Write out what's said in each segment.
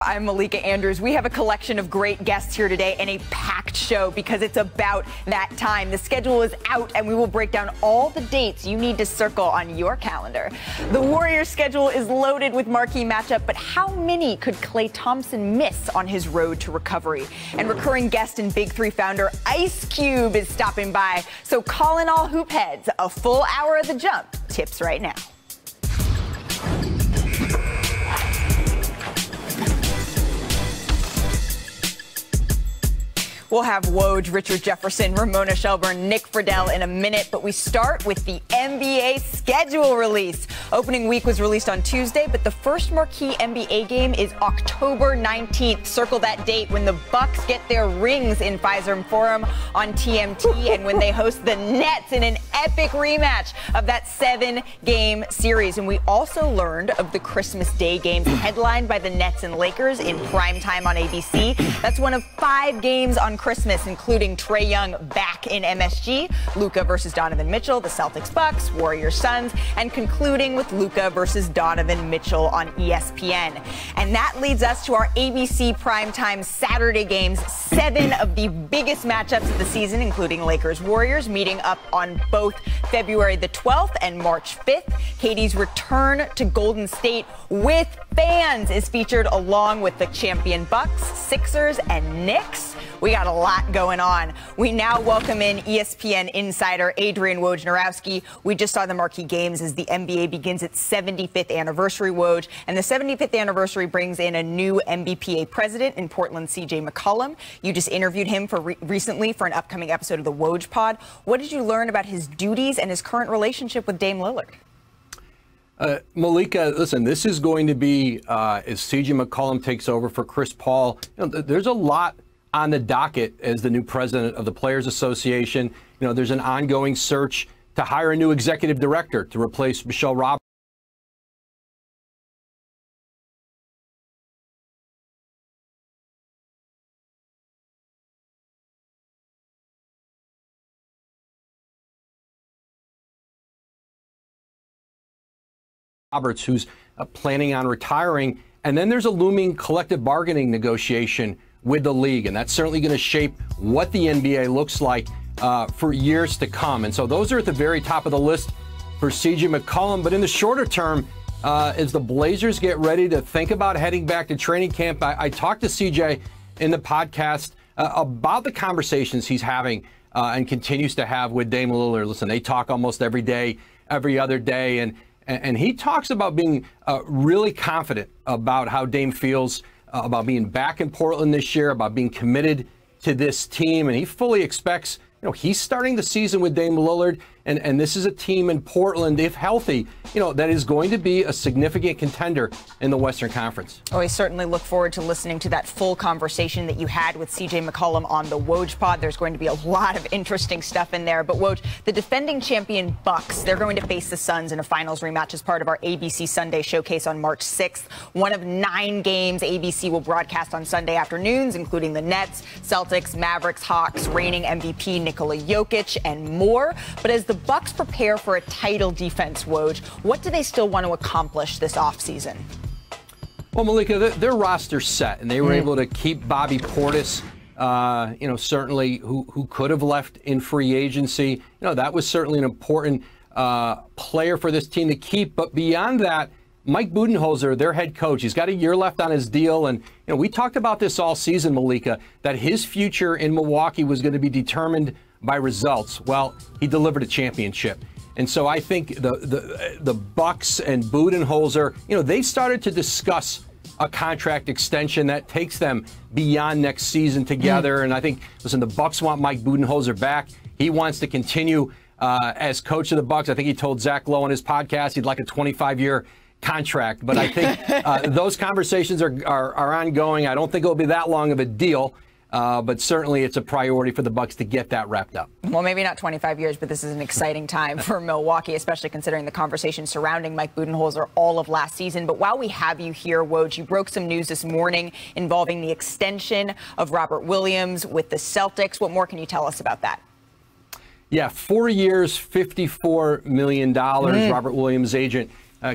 I'm Malika Andrews. We have a collection of great guests here today and a packed show because it's about that time. The schedule is out and we will break down all the dates you need to circle on your calendar. The Warriors' schedule is loaded with marquee matchup, but how many could Klay Thompson miss on his road to recovery? And recurring guest and Big Three founder Ice Cube is stopping by. So call in all hoop heads. A full hour of The Jump tips right now. We'll have Woj, Richard Jefferson, Ramona Shelburne, Nick Friedel in a minute, but we start with the NBA schedule release. Opening week was released on Tuesday, but the first marquee NBA game is October 19th. Circle that date when the Bucks get their rings in Pfizer Forum on TMT and when they host the Nets in an epic rematch of that 7-game series. And we also learned of the Christmas Day games headlined by the Nets and Lakers in primetime on ABC. That's one of 5 games on Christmas, including Trae Young back in MSG, Luka versus Donovan Mitchell, the Celtics Bucks, Warriors Suns, and concluding with Luka versus Donovan Mitchell on ESPN. And that leads us to our ABC primetime Saturday games. 7 of the biggest matchups of the season, including Lakers Warriors, meeting up on both February the 12th and March 5th. KD's return to Golden State with fans is featured along with the champion Bucks, Sixers, and Knicks. We got a lot going on. We now welcome in ESPN insider Adrian Wojnarowski. We just saw the marquee games as the NBA begins its 75th anniversary, Woj. And the 75th anniversary brings in a new NBPA president in Portland, CJ McCollum. You just interviewed him recently for an upcoming episode of the Woj Pod. What did you learn about his duties and his current relationship with Dame Lillard? Malika, listen, this is going to be, as CJ McCollum takes over for Chris Paul, there's a lot on the docket as the new president of the Players Association. There's an ongoing search to hire a new executive director to replace Michelle Roberts, who's planning on retiring. And then there's a looming collective bargaining negotiation with the league, and that's certainly going to shape what the NBA looks like for years to come. And so those are at the very top of the list for CJ McCollum. But in the shorter term, as the Blazers get ready to think about heading back to training camp, I talked to CJ in the podcast about the conversations he's having and continues to have with Dame Lillard. Listen, they talk almost every day, every other day, and he talks about being really confident about how Dame feels about being back in Portland this year, about being committed to this team. And he fully expects, he's starting the season with Dame Lillard. And this is a team in Portland, if healthy, that is going to be a significant contender in the Western Conference. Oh, I certainly look forward to listening to that full conversation that you had with CJ McCollum on the Woj Pod. There's going to be a lot of interesting stuff in there. But Woj, the defending champion Bucks, they're going to face the Suns in a finals rematch as part of our ABC Sunday showcase on March 6th. One of 9 games ABC will broadcast on Sunday afternoons, including the Nets, Celtics, Mavericks, Hawks, reigning MVP Nikola Jokic, and more. But as the Bucks prepare for a title defense, Woj, what do they still want to accomplish this offseason? Well, Malika, their roster's set, and they were able to keep Bobby Portis, certainly who could have left in free agency. That was certainly an important player for this team to keep. But beyond that, Mike Budenholzer, their head coach, he's got a year left on his deal. And, we talked about this all season, Malika, that his future in Milwaukee was going to be determined by results. Well, he delivered a championship. And so I think the Bucks and Budenholzer, they started to discuss a contract extension that takes them beyond next season together. And I think, listen, the Bucks want Mike Budenholzer back. He wants to continue as coach of the Bucks. I think he told Zach Lowe on his podcast he'd like a 25-year contract. But I think those conversations are ongoing. I don't think it'll be that long of a deal. But certainly it's a priority for the Bucks to get that wrapped up. Well, maybe not 25 years, but this is an exciting time for Milwaukee, especially considering the conversation surrounding Mike Budenholzer all of last season. But while we have you here, Woj, you broke some news this morning involving the extension of Robert Williams with the Celtics. What more can you tell us about that? Yeah, 4 years, $54 million. Robert Williams' agent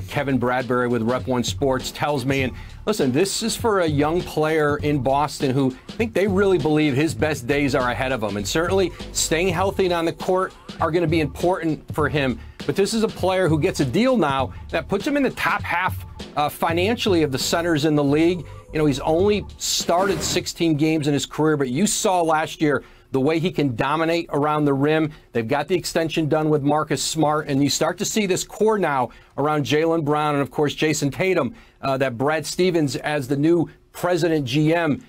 Kevin Bradbury with Rep 1 Sports tells me. And listen, this is for a young player in Boston who I think they really believe his best days are ahead of him. And certainly staying healthy and on the court are going to be important for him. But this is a player who gets a deal now that puts him in the top half financially of the centers in the league. You know, he's only started 16 games in his career, but you saw last year the way he can dominate around the rim. They've got the extension done with Marcus Smart, and you start to see this core now around Jaylen Brown and, of course, Jason Tatum that Brad Stevens, as the new president GM,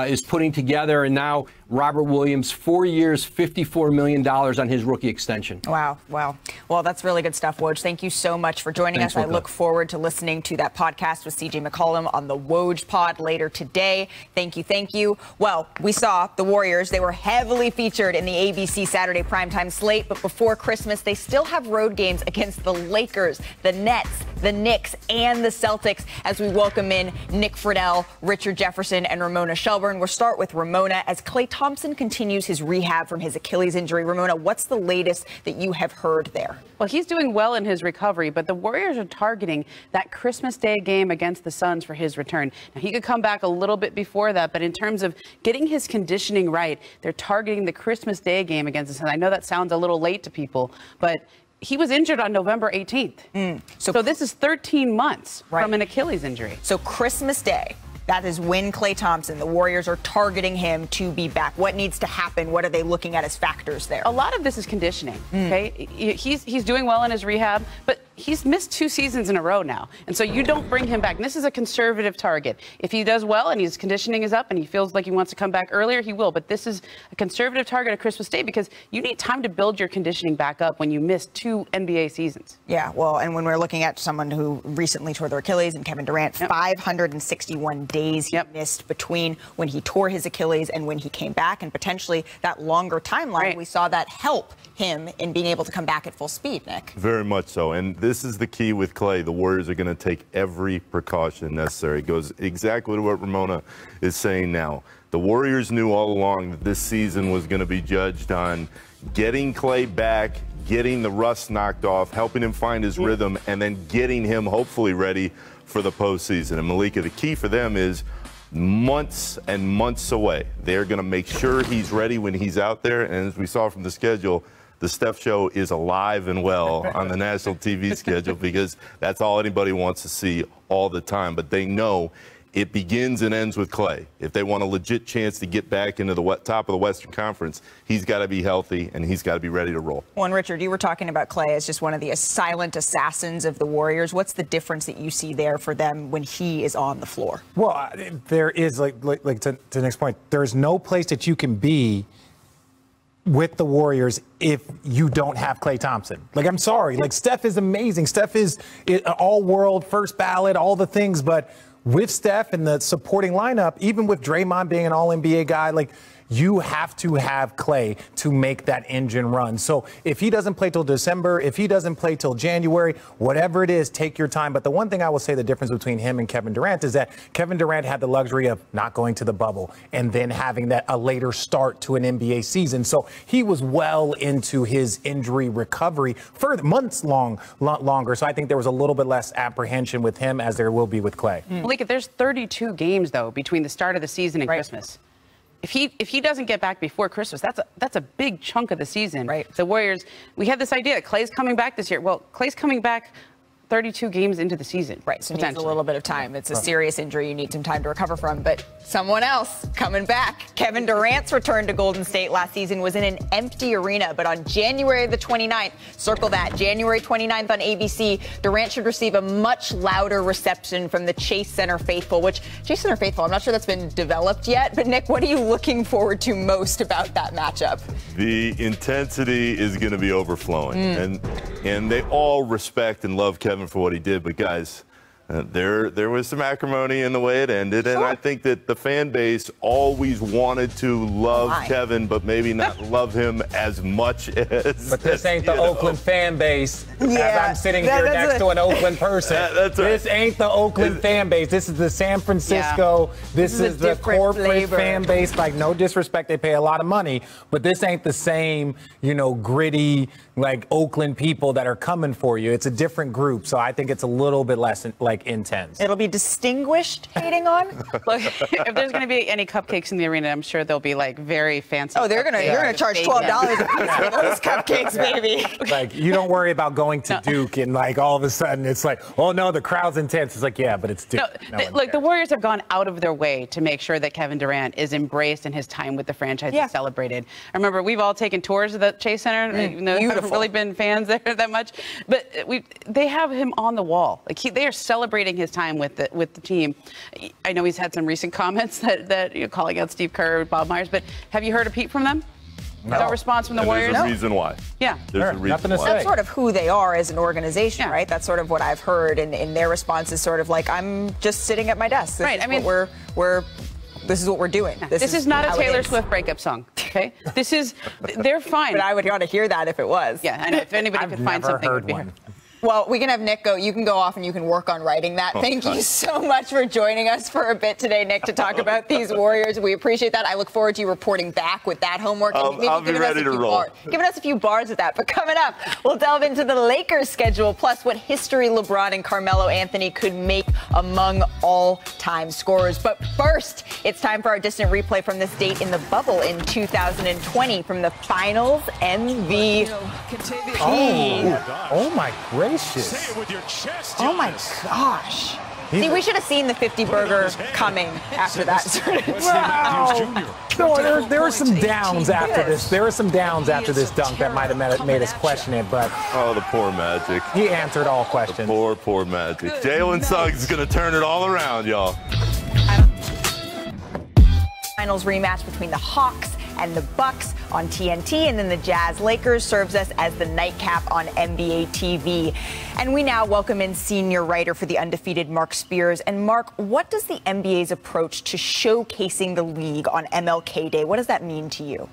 is putting together. And now Robert Williams, 4 years, $54 million on his rookie extension. Wow. Wow. Well, that's really good stuff, Woj. Thank you so much for joining us. I look forward to listening to that podcast with CJ McCollum on the Woj pod later today. Thank you. Thank you. Well, we saw the Warriors. They were heavily featured in the ABC Saturday primetime slate. But before Christmas, they still have road games against the Lakers, the Nets, the Knicks, and the Celtics as we welcome in Nick Friedell, Richard Jefferson, and Ramona Shelburne. We'll start with Ramona as Klay Thompson continues his rehab from his Achilles injury. Ramona, what's the latest that you have heard there? Well, he's doing well in his recovery, but the Warriors are targeting that Christmas Day game against the Suns for his return. Now, he could come back a little bit before that, but in terms of getting his conditioning right, they're targeting the Christmas Day game against the Suns. I know that sounds a little late to people, but he was injured on November 18th. So this is 13 months from an Achilles injury. So Christmas Day. That is when Klay Thompson, the Warriors are targeting him to be back. What needs to happen? What are they looking at as factors there? A lot of this is conditioning, okay? He's doing well in his rehab, but he's missed 2 seasons in a row now. And so you don't bring him back. And this is a conservative target. If he does well and his conditioning is up and he feels like he wants to come back earlier, he will. But this is a conservative target at Christmas Day because you need time to build your conditioning back up when you miss 2 NBA seasons. Yeah, well, and when we're looking at someone who recently tore their Achilles and Kevin Durant, 561 days he missed between when he tore his Achilles and when he came back, and potentially that longer timeline, we saw that help him in being able to come back at full speed, Nick. Very much so, and this is the key with Klay. The Warriors are going to take every precaution necessary. It goes exactly to what Ramona is saying now. The Warriors knew all along that this season was going to be judged on getting Klay back, getting the rust knocked off, helping him find his rhythm, and then getting him hopefully ready for the postseason. And Malika, the key for them is months and months away. They're going to make sure he's ready when he's out there. And as we saw from the schedule, the Steph Show is alive and well on the national TV schedule because that's all anybody wants to see all the time. But they know it begins and ends with Klay. If they want a legit chance to get back into the top of the Western Conference, he's got to be healthy and he's got to be ready to roll. Well, and Richard, you were talking about Klay as just one of the silent assassins of the Warriors. What's the difference that you see there for them when he is on the floor? Well, there is, like to the next point, there's no place that you can be with the Warriors if you don't have Klay Thompson. Like, I'm sorry. Like, Steph is amazing. Steph is all-world, first ballot, all the things, but with Steph and the supporting lineup, even with Draymond being an all-NBA guy, like, you have to have Klay to make that engine run. So if he doesn't play till December, if he doesn't play till January, whatever it is, take your time. But the one thing I will say the difference between him and Kevin Durant is that Kevin Durant had the luxury of not going to the bubble and then having a later start to an NBA season. So he was well into his injury recovery for months longer. So I think there was a little bit less apprehension with him as there will be with Klay. Malika, there's 32 games, though, between the start of the season and Christmas. If he doesn't get back before Christmas, that's a big chunk of the season. The Warriors, we had this idea that Klay's coming back this year. Well, Klay's coming back 32 games into the season. So it needs a little bit of time. It's a serious injury you need some time to recover from. But someone else coming back. Kevin Durant's return to Golden State last season was in an empty arena. But on January the 29th, circle that, January 29th on ABC, Durant should receive a much louder reception from the Chase Center faithful, which Chase Center faithful, I'm not sure that's been developed yet. But Nick, what are you looking forward to most about that matchup? The intensity is going to be overflowing. And they all respect and love Kevin for what he did. But guys, There was some acrimony in the way it ended, and I think that the fan base always wanted to love Kevin, but maybe not love him as much as. But this ain't the Oakland fan base. As I'm sitting here next to an Oakland person. This ain't the Oakland fan base. This is the San Francisco. This is the corporate fan base. Like, no disrespect, they pay a lot of money, but this ain't the same, gritty, like Oakland people that are coming for you. It's a different group, so I think it's a little bit less intense. It'll be distinguished hating on. Look, if there's going to be any cupcakes in the arena, I'm sure they'll be like very fancy. Oh, you're gonna charge $12 a piece for those cupcakes, baby. Like, you don't worry about going to Duke and like all of a sudden it's like, oh no, the crowd's intense. It's like, yeah, but it's Duke. Look, the Warriors have gone out of their way to make sure that Kevin Durant is embraced and his time with the franchise is celebrated. I remember we've all taken tours of the Chase Center, even though we haven't really been fans there that much, but they have him on the wall. Like, they are celebrating his time with the team. I know he's had some recent comments that you're calling out Steve Kerr, Bob Myers, but have you heard a peep from them? No response from the Warriors? There's a reason why. Yeah. There's a reason why. That's sort of who they are as an organization, right? That's sort of what I've heard, and their response is sort of like, I'm just sitting at my desk. This is this is what we're doing. This is not a Taylor Swift breakup song, okay? They're fine. But I would want to hear that if it was. Yeah, I know. If anybody could find something, it would be her. Well, we can have Nick go. You can go off and you can work on writing that. Thank you so much for joining us for a bit today, Nick, to talk about these Warriors. We appreciate that. I look forward to you reporting back with that homework. I'll be ready to roll. Giving us a few bars with that. But coming up, we'll delve into the Lakers schedule, plus what history LeBron and Carmelo Anthony could make among all-time scorers. But first, it's time for our distant replay from this date in the bubble in 2020 from the Finals MVP. Oh my gracious. Say it with your chest. Oh my gosh. See, we should have seen the 50 burger coming after that. No, there were some downs after this. There were some downs after this dunk that might have made us question it, but the poor Magic. He answered all questions. The poor Magic. Jalen Suggs is going to turn it all around, y'all. Finals rematch between the Hawks and the Bucks on TNT, and then the Jazz Lakers serves us as the nightcap on NBA TV. And we now welcome in senior writer for the undefeated Mark Spears. And Mark, what does the NBA's approach to showcasing the league on MLK Day, what does that mean to you?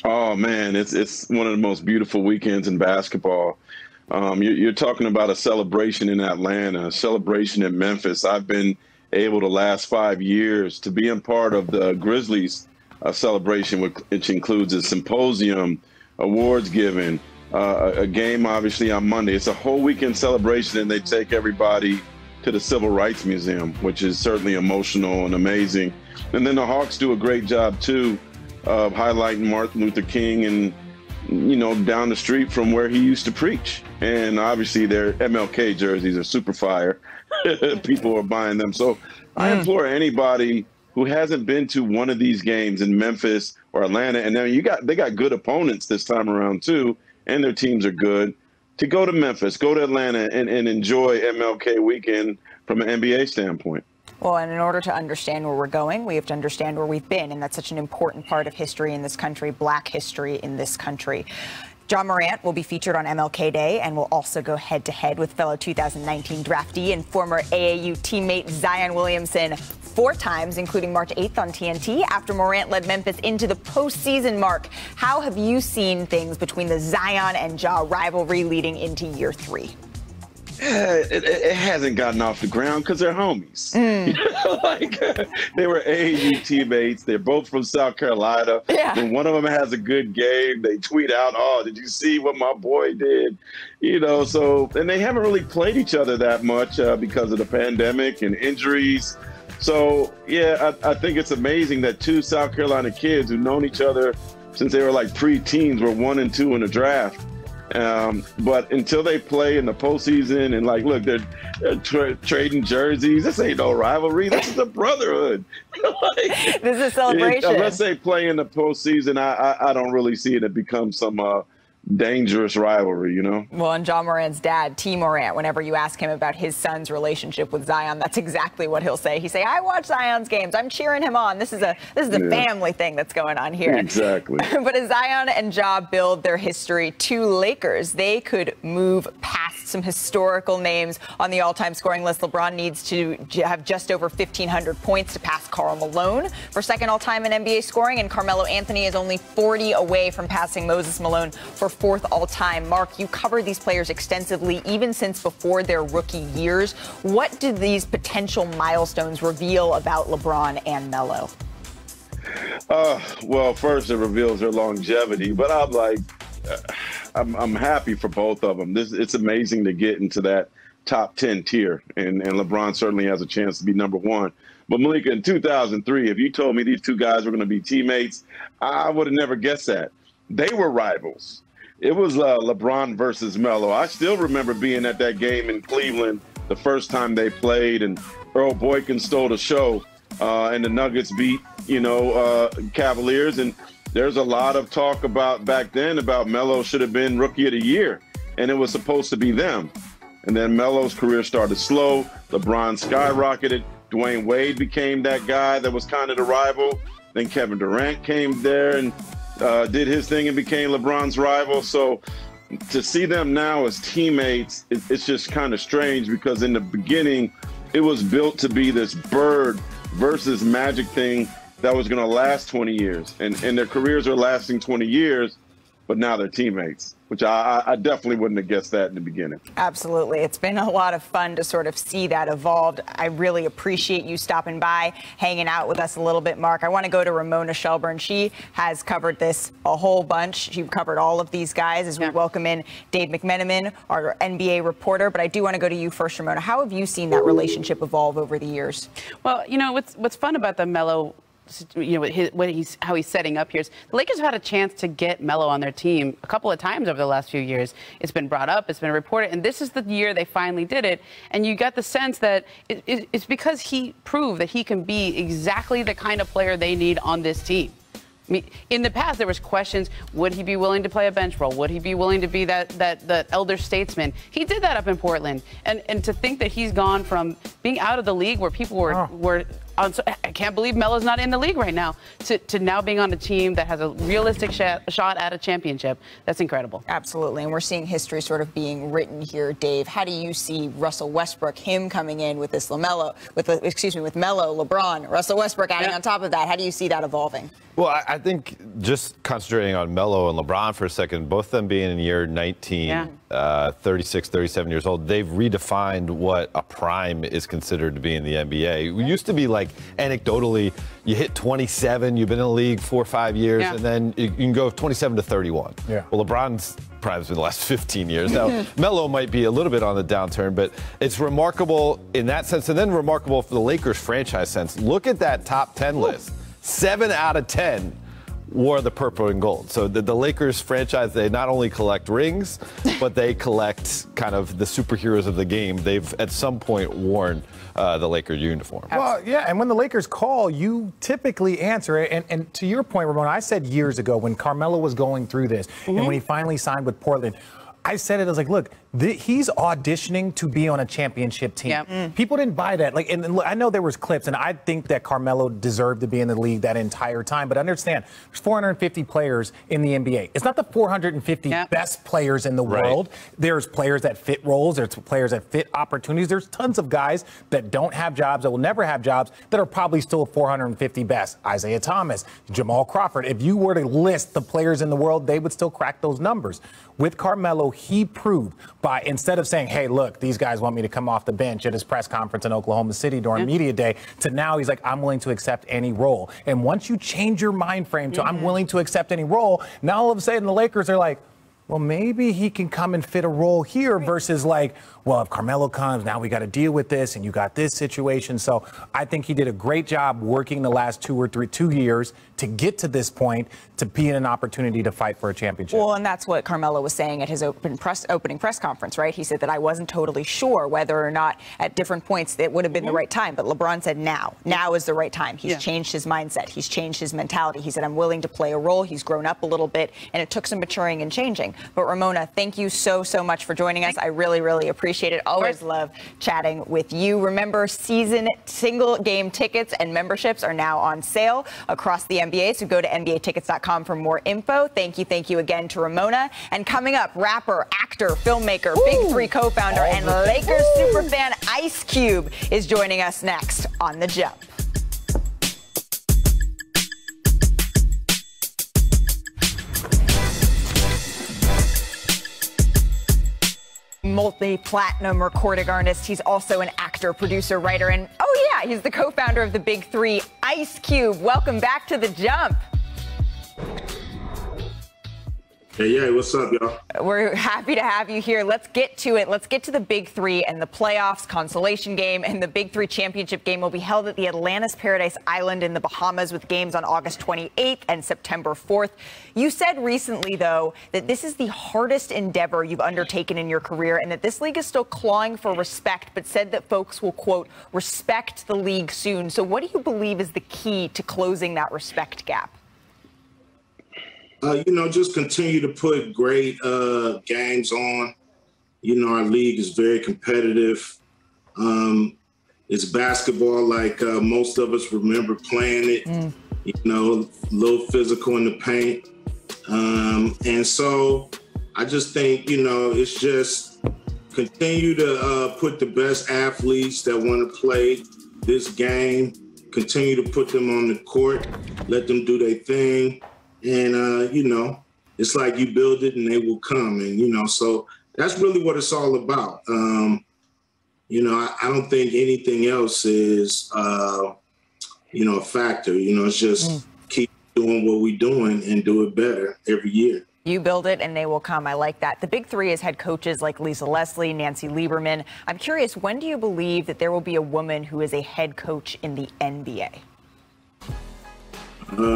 Oh man, it's one of the most beautiful weekends in basketball. You're talking about a celebration in Atlanta, a celebration in Memphis. I've been able to last 5 years to be a part of the Grizzlies celebration, which includes a symposium, awards giving, a game obviously on Monday. It's a whole weekend celebration, and they take everybody to the Civil Rights Museum, which is certainly emotional and amazing. And then the Hawks do a great job too of highlighting Martin Luther King and, down the street from where he used to preach. And obviously their MLK jerseys are super fire. People are buying them. So I implore anybody who hasn't been to one of these games in Memphis or Atlanta, and then they got good opponents this time around too, and their teams are good, to go to Memphis, go to Atlanta, and enjoy MLK weekend from an NBA standpoint. Well, and in order to understand where we're going, we have to understand where we've been, and that's such an important part of history in this country, Black history in this country. John Morant will be featured on MLK Day and will also go head-to-head with fellow 2019 draftee and former AAU teammate Zion Williamson 4 times, including March 8th on TNT, after Morant led Memphis into the postseason. Mark, how have you seen things between the Zion and Ja rivalry leading into year 3? It hasn't gotten off the ground because they're homies. They were AAU teammates. They're both from South Carolina. Yeah. When one of them has a good game, they tweet out, "Oh, did you see what my boy did?" And they haven't really played each other that much because of the pandemic and injuries. So, yeah, I think it's amazing that 2 South Carolina kids who've known each other since they were like pre-teens were 1 and 2 in the draft. But until they play in the postseason and look, they're trading jerseys. This ain't no rivalry. This is a brotherhood. This is a celebration. Unless they play in the postseason, I don't really see it become some dangerous rivalry, you know? Well, and John Morant's dad, T. Morant, whenever you ask him about his son's relationship with Zion, that's exactly what he'll say. He'll say, I watch Zion's games. I'm cheering him on. This is a family thing that's going on here. Exactly. But as Zion and Ja build their history to Lakers, they could move past some historical names on the all-time scoring list. LeBron needs to have just over 1,500 points to pass Karl Malone for second all-time in NBA scoring, and Carmelo Anthony is only 40 away from passing Moses Malone for fourth all-time. Mark, you covered these players extensively, even since before their rookie years. What do these potential milestones reveal about LeBron and Melo? Well, first it reveals their longevity, but I'm like, I'm happy for both of them. It's amazing to get into that top 10 tier, and LeBron certainly has a chance to be number one. But Malika, in 2003, if you told me these two guys were going to be teammates, I would have never guessed that. They were rivals. It was LeBron versus Melo. I still remember being at that game in Cleveland the first time they played, and Earl Boykin stole the show, and the Nuggets beat, Cavaliers. And there's a lot of talk about back then about Melo should have been Rookie of the Year, and it was supposed to be them. And then Melo's career started slow. LeBron skyrocketed. Dwayne Wade became that guy that was kind of the rival. Then Kevin Durant came there and did his thing and became LeBron's rival. So to see them now as teammates, it's just kind of strange, because in the beginning, it was built to be this Bird versus Magic thing that was going to last 20 years. And their careers are lasting 20 years, but now they're teammates, which I definitely wouldn't have guessed that in the beginning. Absolutely. It's been a lot of fun to sort of see that evolved. I really appreciate you stopping by, hanging out with us a little bit, Mark. I want to go to Ramona Shelburne. She has covered this a whole bunch. She covered all of these guys as we welcome in Dave McMenamin, our NBA reporter. But I do want to go to you first, Ramona. How have you seen that relationship evolve over the years? Well, what's fun about the Melo, how he's setting up here is the Lakers have had a chance to get Melo on their team a couple of times over the last few years. It's been brought up, it's been reported, and this is the year they finally did it. And you got the sense that it's because he proved that he can be exactly the kind of player they need on this team. I mean, in the past, there was questions, would he be willing to play a bench role? Would he be willing to be that elder statesman? He did that up in Portland. And to think that he's gone from being out of the league where people were I can't believe Melo's not in the league right now, to now being on a team that has a realistic shot at a championship. That's incredible. Absolutely. And we're seeing history sort of being written here, Dave. How do you see Russell Westbrook, him coming in with this Melo, LeBron, Russell Westbrook adding on top of that? How do you see that evolving? Well, I think just concentrating on Melo and LeBron for a second, both of them being in year 19, 36, 37 years old, they've redefined what a prime is considered to be in the NBA. It used to be like, anecdotally, you hit 27, you've been in the league 4 or 5 years, and then you can go 27 to 31. Yeah. Well, LeBron's prime's been the last 15 years. Now, Melo might be a little bit on the downturn, but it's remarkable in that sense, and then remarkable for the Lakers franchise sense. Look at that top 10 list. 7 out of 10 wore the purple and gold. So the Lakers franchise, they not only collect rings, but they collect kind of the superheroes of the game. They've at some point worn the Lakers uniform. Well, yeah, and when the Lakers call, you typically answer it. And to your point, Ramona, I said years ago when Carmelo was going through this, and when he finally signed with Portland, I said it, I was like, look, he's auditioning to be on a championship team. People didn't buy that. And look, I know there was clips, and I think that Carmelo deserved to be in the league that entire time. But understand, there's 450 players in the NBA. It's not the 450 best players in the world. There's players that fit roles. There's players that fit opportunities. There's tons of guys that don't have jobs, that will never have jobs, that are probably still 450 best. Isaiah Thomas, Jamal Crawford. If you were to list the players in the world, they would still crack those numbers. With Carmelo, he proved by, instead of saying, hey, look, these guys want me to come off the bench at his press conference in Oklahoma City during media day, to now he's like, I'm willing to accept any role. And once you change your mind frame to I'm willing to accept any role, now all of a sudden the Lakers are like, well, maybe he can come and fit a role here versus like, well, if Carmelo comes, now we got to deal with this and you got this situation. So I think he did a great job working the last 2 years to get to this point, to be in an opportunity to fight for a championship. Well, and that's what Carmelo was saying at his opening press conference, right? He said that I wasn't totally sure whether or not at different points it would have been the right time. But LeBron said now is the right time. He's changed his mindset. He's changed his mentality. He said, I'm willing to play a role. He's grown up a little bit, and it took some maturing and changing. But Ramona, thank you so much for joining us. I really, really appreciate it. Always love chatting with you. Remember, season single game tickets and memberships are now on sale across the NBA. So go to NBAtickets.com for more info. Thank you again to Ramona. And coming up, rapper, actor, filmmaker, Big 3 co-founder, and Lakers superfan Ice Cube is joining us next on The Jump. Multi-platinum recording artist. He's also an actor, producer, writer, and he's the co-founder of the Big 3, Ice Cube. Welcome back to The Jump. Hey, what's up, y'all? We're happy to have you here. Let's get to it. Let's get to the Big 3 and the playoffs, consolation game, and the Big 3 championship game will be held at the Atlantis Paradise Island in the Bahamas with games on August 28th and September 4th. You said recently, though, that this is the hardest endeavor you've undertaken in your career and that this league is still clawing for respect, but said that folks will, quote, respect the league soon. So what do you believe is the key to closing that respect gap? Just continue to put great games on. Our league is very competitive. It's basketball like most of us remember playing it, a little physical in the paint. And so I just think, it's just continue to put the best athletes that want to play this game, continue to put them on the court, let them do their thing. And, it's like you build it and they will come. And, so that's really what it's all about. I don't think anything else is, a factor. It's just keep doing what we're doing and do it better every year. You build it and they will come. I like that. The Big 3 has had coaches like Lisa Leslie, Nancy Lieberman. I'm curious, when do you believe that there will be a woman who is a head coach in the NBA?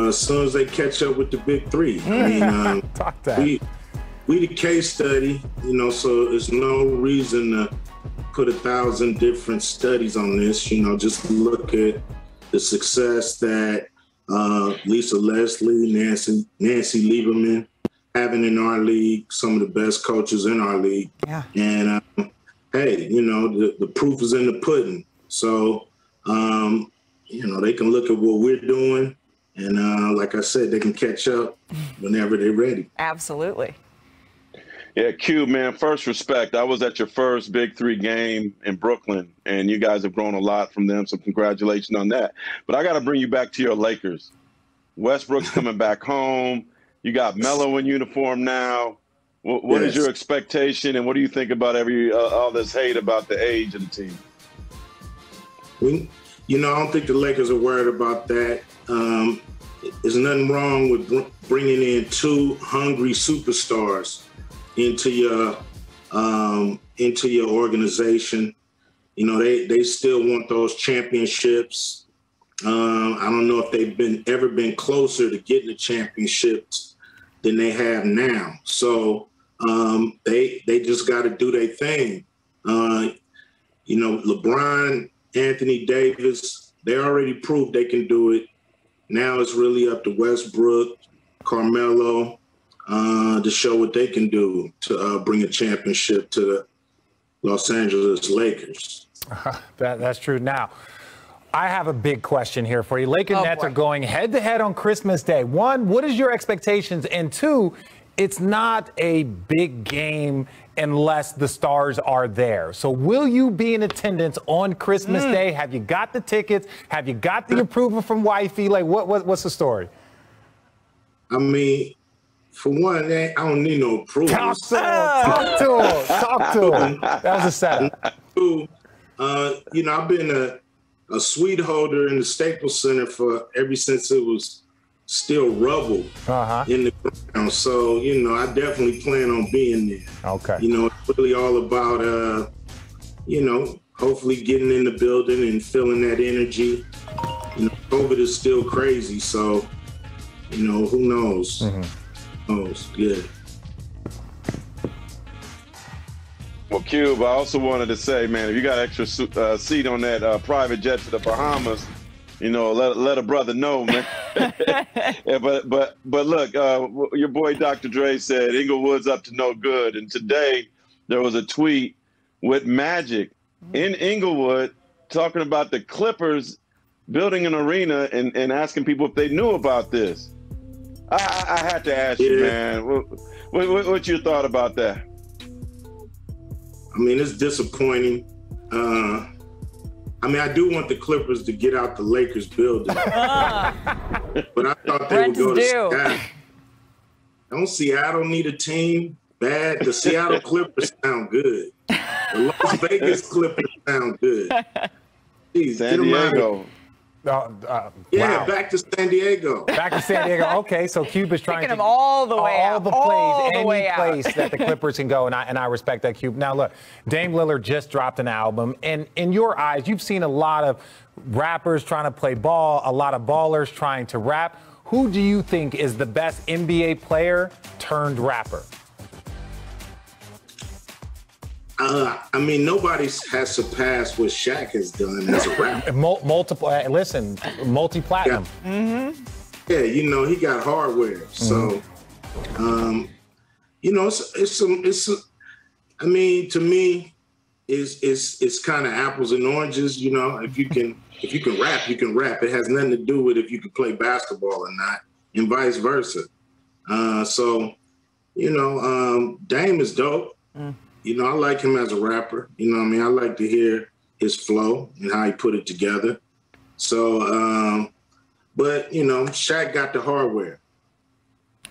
As soon as they catch up with the Big 3. Talk that. We the case study, so there's no reason to put 1,000 different studies on this. Just look at the success that Lisa Leslie, Nancy Lieberman having in our league, some of the best coaches in our league. Yeah. And the proof is in the pudding. So, they can look at what we're doing. And like I said, they can catch up whenever they're ready. Absolutely. Yeah, Q, man, first respect. I was at your first Big 3 game in Brooklyn, and you guys have grown a lot from them, so congratulations on that. But I got to bring you back to your Lakers. Westbrook's coming back home. You got Melo in uniform now. What is your expectation, and what do you think about all this hate about the age of the team? I don't think the Lakers are worried about that. There's nothing wrong with bringing in 2 hungry superstars into your organization. They still want those championships. I don't know if they've ever been closer to getting the championships than they have now. So they just got to do their thing. LeBron, Anthony Davis, they already proved they can do it. Now it's really up to Westbrook, Carmelo, to show what they can do to bring a championship to the Los Angeles Lakers. That's true. Now, I have a big question here for you. Lakers and Nets are going head-to-head on Christmas Day. 1, what is your expectations? And 2, it's not a big game unless the stars are there. So will you be in attendance on Christmas Day? Have you got the tickets? Have you got the approval from wifey? Like, what's the story? I mean, for one, I don't need no approval. Talk to him. That was a setup. 2, I've been a suite holder in the Staples Center ever since it was still rubble in the ground. So, I definitely plan on being there. Okay. It's really all about, hopefully getting in the building and feeling that energy. COVID is still crazy. So, who knows? Who knows? Good. Well, Cube, I also wanted to say, man, if you got extra seat on that private jet to the Bahamas, let a brother know, man. Yeah, but look, your boy Dr. Dre said Inglewood's up to no good, and today there was a tweet with Magic in Inglewood talking about the Clippers building an arena and asking people if they knew about this. I had to ask you, man, what you thought about that? I mean, it's disappointing. I mean, I do want the Clippers to get out the Lakers building. But I thought they would go to Seattle. Don't Seattle need a team? Bad. The Seattle Clippers sound good. The Las Vegas Clippers sound good. Jeez, San Diego. Wow. Back to San Diego. Back to San Diego. Okay, so Cube is trying Picking to them all the way out. Any place that the Clippers can go, and I respect that, Cube. Now look, Dame Lillard just dropped an album, and in your eyes, you've seen a lot of rappers trying to play ball, a lot of ballers trying to rap. Who do you think is the best NBA player turned rapper? I mean, nobody has surpassed what Shaq has done as a rapper. Multi-platinum. Yeah. Mm-hmm. Yeah, you know, he got hardware. So, you know, I mean, to me, it's kind of apples and oranges. You know, if you can rap, you can rap. It has nothing to do with if you can play basketball or not, and vice versa. So, you know, Dame is dope. You know, I like him as a rapper. You know what I mean? I like to hear his flow and how he put it together. So, but, you know, Shaq got the hardware.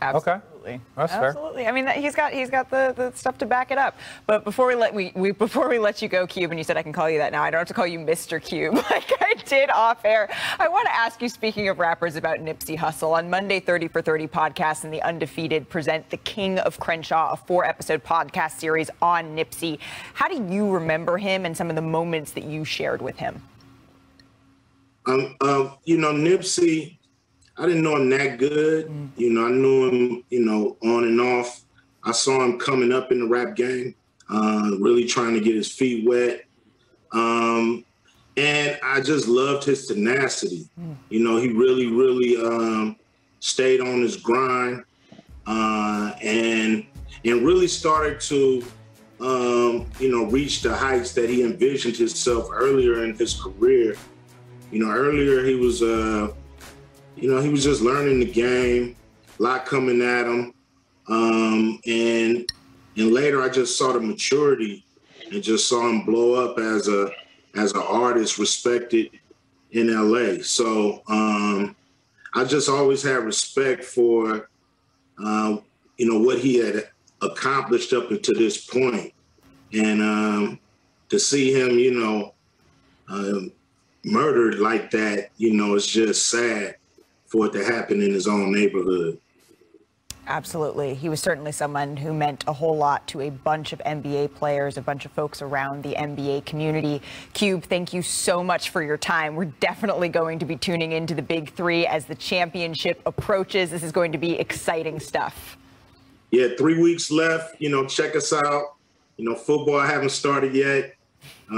Absolutely. Okay. That's fair. Absolutely. I mean, he's got the stuff to back it up. But before we let you go, Cube, and you said I can call you that now, I don't have to call you Mr. Cube like I did off air. I want to ask you, speaking of rappers, about Nipsey Hussle. On Monday, 30 for 30 podcast and The Undefeated present The King of Crenshaw, a 4-episode podcast series on Nipsey. How do you remember him and some of the moments that you shared with him? You know, Nipsey, I didn't know him that good. You know, I knew him, you know, on and off. I saw him coming up in the rap game, really trying to get his feet wet. And I just loved his tenacity. You know, he really stayed on his grind and really started to, you know, reach the heights that he envisioned himself earlier in his career. You know, earlier he was, you know, he was just learning the game, a lot coming at him. And later I just saw the maturity and just saw him blow up as an artist respected in LA. So I just always had respect for, you know, what he had accomplished up until this point. And to see him, you know, murdered like that, you know, it's just sad for it to happen in his own neighborhood. Absolutely. He was certainly someone who meant a whole lot to a bunch of NBA players, a bunch of folks around the NBA community. Cube, thank you so much for your time. We're definitely going to be tuning into the Big Three as the championship approaches. This is going to be exciting stuff. Yeah, 3 weeks left. You know, check us out. You know, football haven't started yet.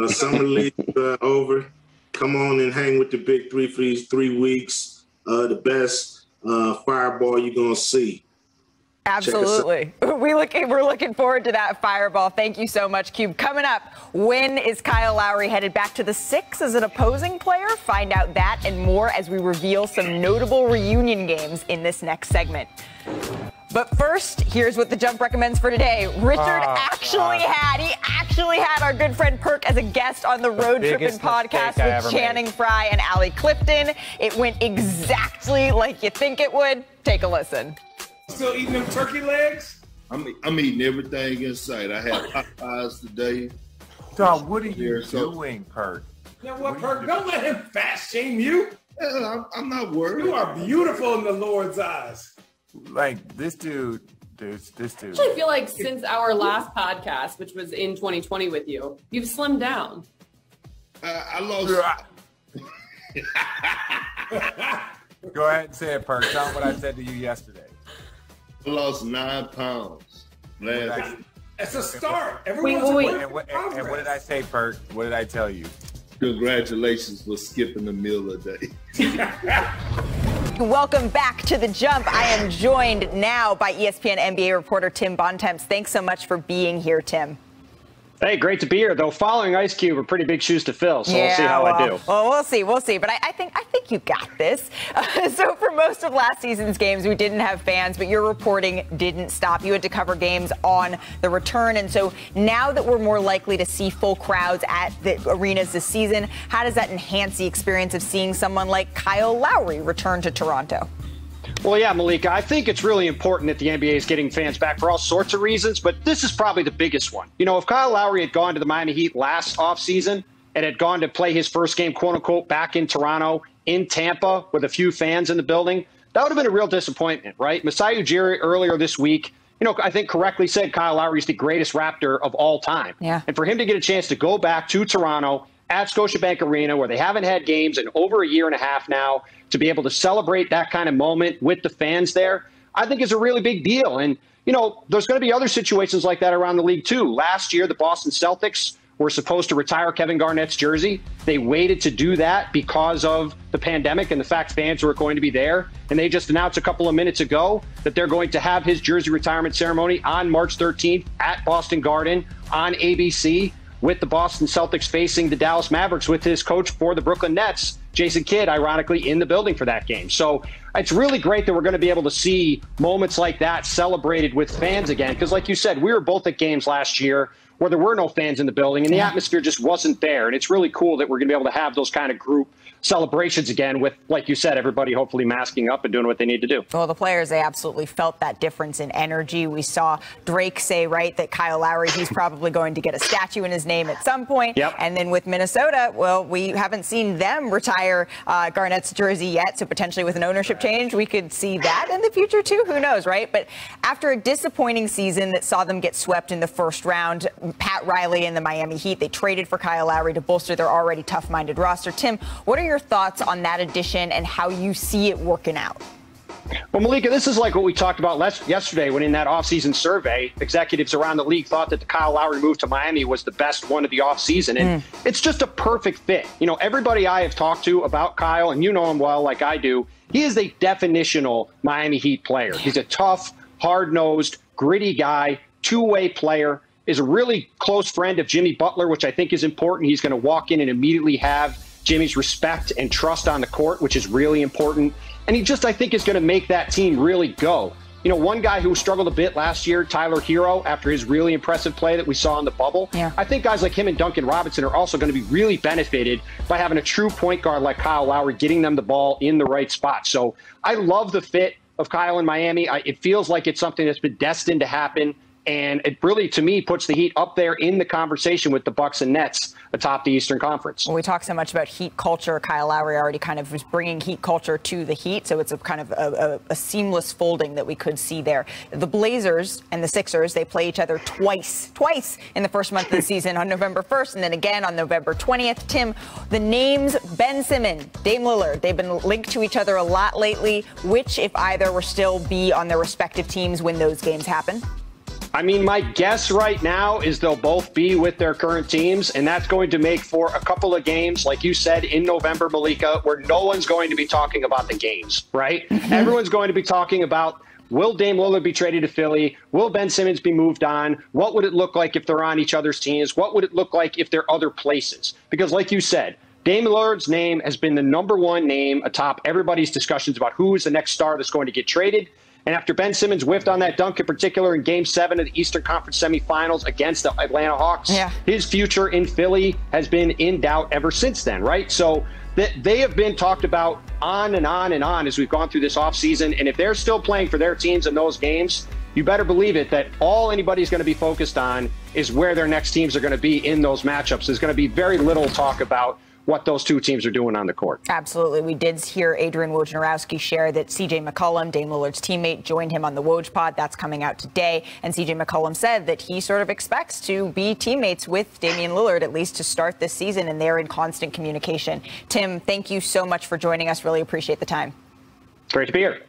Summer league over. Come on and hang with the Big Three for these 3 weeks. The best fireball you're going to see. Absolutely. We're looking forward to that fireball. Thank you so much, Cube. Coming up, when is Kyle Lowry headed back to the Six as an opposing player? Find out that and more as we reveal some notable reunion games in this next segment. But first, here's what the Jump recommends for today. Richard actually had our good friend Perk as a guest on the Road Trippin' podcast with Channing Frye and Allie Clifton. It went exactly like you think it would. Take a listen. Still eating them turkey legs? I'm eating everything in sight. I had Popeyes today. Dog, what are you doing, Perk? Now what, Perk? Don't let him fat shame you. I'm not worried. You are beautiful in the Lord's eyes. Like, this dude. I actually feel like since our last podcast, which was in 2020 with you, you've slimmed down. I lost. Go ahead and say it, Perk. Tell them what I said to you yesterday. I lost 9 pounds. It's a start. And what did I say, Perk? What did I tell you? Congratulations for skipping a meal a day. Welcome back to The Jump. I am joined now by ESPN NBA reporter Tim Bontemps. Thanks so much for being here, Tim. Hey, great to be here, though. Following Ice Cube are pretty big shoes to fill, so we'll see how I do. Well, we'll see. But I think you got this. So for most of last season's games, we didn't have fans, but your reporting didn't stop. You had to cover games on the return. And so now that we're more likely to see full crowds at the arenas this season, how does that enhance the experience of seeing someone like Kyle Lowry return to Toronto? Well, yeah, Malika, I think it's really important that the NBA is getting fans back for all sorts of reasons, but this is probably the biggest one. You know, if Kyle Lowry had gone to the Miami Heat last offseason and had gone to play his first game, quote unquote, back in Toronto, in Tampa, with a few fans in the building, that would have been a real disappointment, right? Masai Ujiri earlier this week, you know, I think correctly said Kyle Lowry is the greatest Raptor of all time. Yeah. And for him to get a chance to go back to Toronto at Scotiabank Arena, where they haven't had games in over a year and a half now, to be able to celebrate that kind of moment with the fans there, I think is a really big deal. And, you know, there's going to be other situations like that around the league, too. Last year, the Boston Celtics were supposed to retire Kevin Garnett's jersey. They waited to do that because of the pandemic and the fact fans were going to be there. And they just announced a couple of minutes ago that they're going to have his jersey retirement ceremony on March 13th at Boston Garden on ABC, with the Boston Celtics facing the Dallas Mavericks, with his coach for the Brooklyn Nets, Jason Kidd, ironically, in the building for that game. So it's really great that we're going to be able to see moments like that celebrated with fans again. Because like you said, we were both at games last year where there were no fans in the building and the atmosphere just wasn't there. And it's really cool that we're going to be able to have those kind of group celebrations again with, like you said, everybody hopefully masking up and doing what they need to do. Well, the players, they absolutely felt that difference in energy. We saw Drake say, right, that Kyle Lowry, he's probably going to get a statue in his name at some point. Yep. And then with Minnesota, well, we haven't seen them retire Garnett's jersey yet. So potentially with an ownership change, we could see that in the future too. Who knows, right? But after a disappointing season that saw them get swept in the first round, Pat Riley and the Miami Heat, they traded for Kyle Lowry to bolster their already tough-minded roster. Tim, what are your thoughts on that addition and how you see it working out? Well, Malika, this is like what we talked about yesterday when in that offseason survey, executives around the league thought that the Kyle Lowry move to Miami was the best one of the offseason. And it's just a perfect fit. You know, everybody I have talked to about Kyle, and you know him well like I do, he is a definitional Miami Heat player. He's a tough, hard-nosed, gritty guy, two-way player, is a really close friend of Jimmy Butler, which I think is important. He's going to walk in and immediately have Jimmy's respect and trust on the court, which is really important. And he just, I think, is going to make that team really go. You know, one guy who struggled a bit last year, Tyler Hero, after his really impressive play that we saw in the bubble. Yeah. I think guys like him and Duncan Robinson are also going to be really benefited by having a true point guard like Kyle Lowry, getting them the ball in the right spot. So I love the fit of Kyle in Miami. It feels like it's something that's been destined to happen. And it really, to me, puts the Heat up there in the conversation with the Bucks and Nets atop the Eastern Conference. Well, we talk so much about Heat culture. Kyle Lowry already kind of was bringing Heat culture to the Heat, so it's a kind of a seamless folding that we could see there. The Blazers and the Sixers, they play each other twice in the first month of the season, on November 1st and then again on November 20th. Tim, the names Ben Simmons, Dame Lillard, they've been linked to each other a lot lately. Which, if either, will still be on their respective teams when those games happen? I mean, my guess right now is they'll both be with their current teams, and that's going to make for a couple of games, like you said, in November, Malika, where no one's going to be talking about the games, right? Everyone's going to be talking about, will Dame Lillard be traded to Philly? Will Ben Simmons be moved on? What would it look like if they're on each other's teams? What would it look like if they're other places? Because like you said, Dame Lillard's name has been the number one name atop everybody's discussions about who is the next star that's going to get traded. And after Ben Simmons whiffed on that dunk in particular in Game 7 of the Eastern Conference semifinals against the Atlanta Hawks, his future in Philly has been in doubt ever since then, right? So they have been talked about on and on and on as we've gone through this offseason. And if they're still playing for their teams in those games, you better believe it that all anybody's going to be focused on is where their next teams are going to be in those matchups. There's going to be very little talk about what those two teams are doing on the court. Absolutely. We did hear Adrian Wojnarowski share that C.J. McCollum, Dame Lillard's teammate, joined him on the Woj pod. That's coming out today. And C.J. McCollum said that he sort of expects to be teammates with Damian Lillard, at least to start this season, and they're in constant communication. Tim, thank you so much for joining us. Really appreciate the time. Great to be here.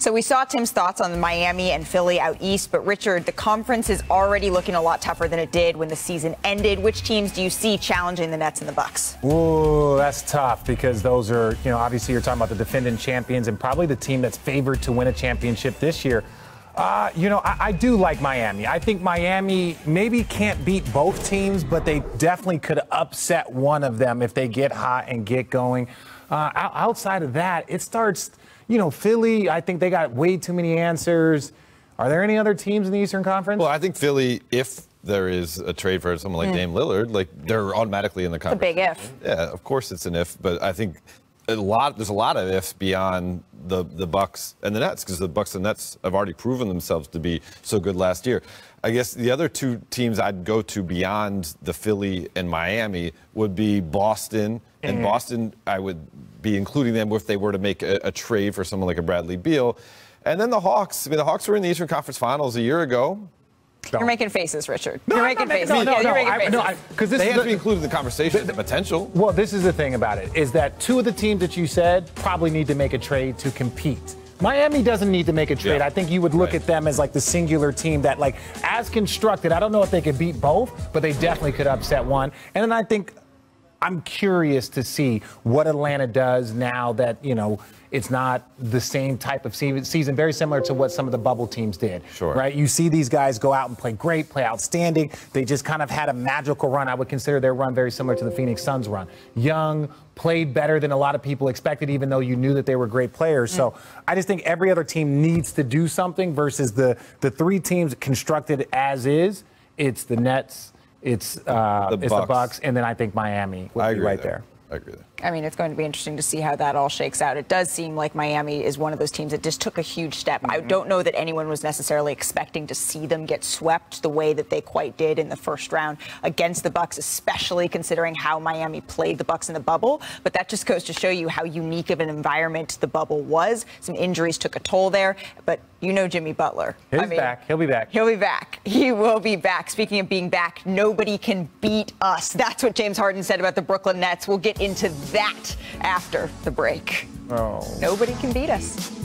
So we saw Tim's thoughts on Miami and Philly out east, but Richard, the conference is already looking a lot tougher than it did when the season ended. Which teams do you see challenging the Nets and the Bucks? Ooh, that's tough because those are, obviously you're talking about the defending champions and probably the team that's favored to win a championship this year. I do like Miami. I think Miami maybe can't beat both teams, but they definitely could upset one of them if they get hot and get going. Outside of that, it starts, Philly, I think they got way too many answers. Are there any other teams in the Eastern Conference? Well, I think Philly, if there is a trade for someone like Dame Lillard, they're automatically in the conference. It's a big if. Yeah, of course it's an if, but I think there's a lot of ifs beyond the Bucks and the Nets, because the Bucks and Nets have already proven themselves to be so good last year. I guess the other two teams I'd go to beyond the Philly and Miami would be Boston. And Boston, I would be including them if they were to make a trade for someone like a Bradley Beal. And then the Hawks. I mean, the Hawks were in the Eastern Conference Finals a year ago. You're making faces, Richard. No, you're making faces. Because they have to be included in the conversation, the potential. Well, this is the thing about it, is that two of the teams that you said probably need to make a trade to compete. Miami doesn't need to make a trade. I think you would look at them as like the singular team that, like, as constructed, I don't know if they could beat both, but they definitely could upset one. And then I think I'm curious to see what Atlanta does now that, it's not the same type of season, very similar to what some of the bubble teams did. Sure. Right? You see these guys go out and play great, play outstanding. They just kind of had a magical run. I would consider their run very similar to the Phoenix Suns run. Young, played better than a lot of people expected, even though you knew that they were great players. So I just think every other team needs to do something versus the three teams constructed as is. It's the Nets, it's the Bucks, and then I think Miami would be right there. I agree there. I mean, it's going to be interesting to see how that all shakes out. It does seem like Miami is one of those teams that just took a huge step. I don't know that anyone was necessarily expecting to see them get swept the way that they quite did in the first round against the Bucks, especially considering how Miami played the Bucks in the bubble. But that just goes to show you how unique of an environment the bubble was. Some injuries took a toll there, but Jimmy Butler. He's back. He'll be back. He'll be back. He will be back. Speaking of being back, nobody can beat us. That's what James Harden said about the Brooklyn Nets. We'll get into that after the break. Oh. Nobody can beat us.